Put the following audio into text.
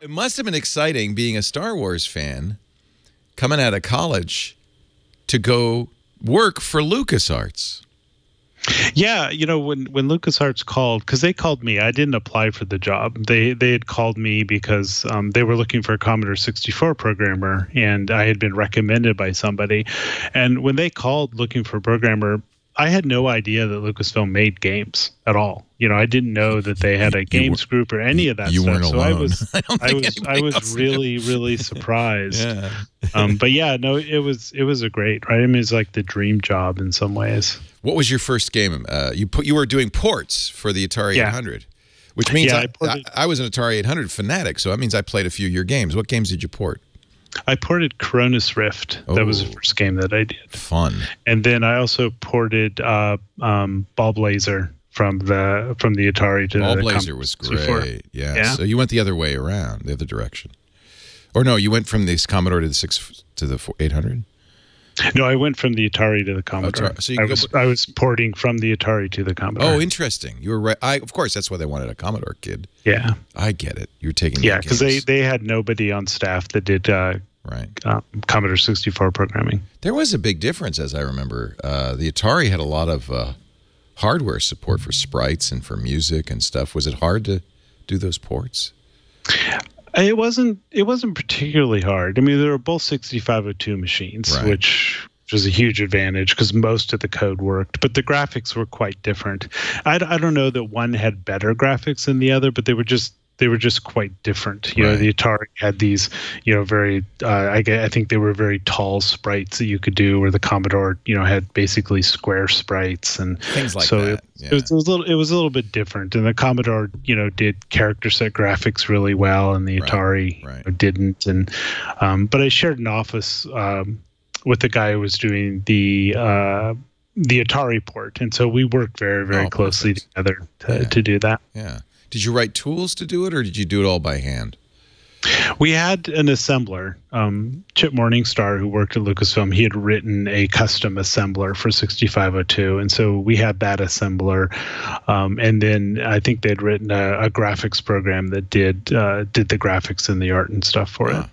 It must have been exciting being a Star Wars fan, coming out of college, to go work for LucasArts. Yeah, you know, when LucasArts called, because they called me, I didn't apply for the job. They had called me because they were looking for a Commodore 64 programmer, and I had been recommended by somebody. And when they called looking for a programmer, I had no idea that Lucasfilm made games at all. You know, I didn't know that they had a games group or any of that stuff. You weren't alone. So I was really surprised. Yeah. But yeah, no, it was a great, right? I mean, it's like the dream job in some ways. What was your first game? You were doing ports for the Atari 800, which means I was an Atari 800 fanatic, so that means I played a few of your games. What games did you port? I ported Cronus Rift. That was the first game that I did. Fun. And then I also ported Ball Blazer from the Atari to Ball the Blazer was great. 64. Yeah. So you went the other way around, the other direction. Or no, you went from this Commodore to the 800? No, I went from the Atari to the Commodore. So I was porting from the Atari to the Commodore. Oh, interesting. You were right. Of course, that's why they wanted a Commodore kid. Yeah. I get it. You're taking because they had nobody on staff that did Commodore 64 programming. There was a big difference, as I remember. The Atari had a lot of hardware support for sprites and for music and stuff. Was it hard to do those ports? It wasn't particularly hard. I mean, they were both 6502 machines, which was a huge advantage because most of the code worked, but the graphics were quite different. I don't know that one had better graphics than the other, but they were just quite different. You know, the Atari had these, you know, very, I think they were very tall sprites that you could do, where the Commodore, you know, had basically square sprites and things like so that. It was a little bit different. And the Commodore, you know, did character set graphics really well, and the Atari you know, didn't. And but I shared an office with the guy who was doing the Atari port, and so we worked very closely together to do that. Yeah. Did you write tools to do it, or did you do it all by hand? We had an assembler, Chip Morningstar, who worked at Lucasfilm. He had written a custom assembler for 6502, and so we had that assembler. And then I think they'd written a graphics program that did the graphics and the art and stuff for it.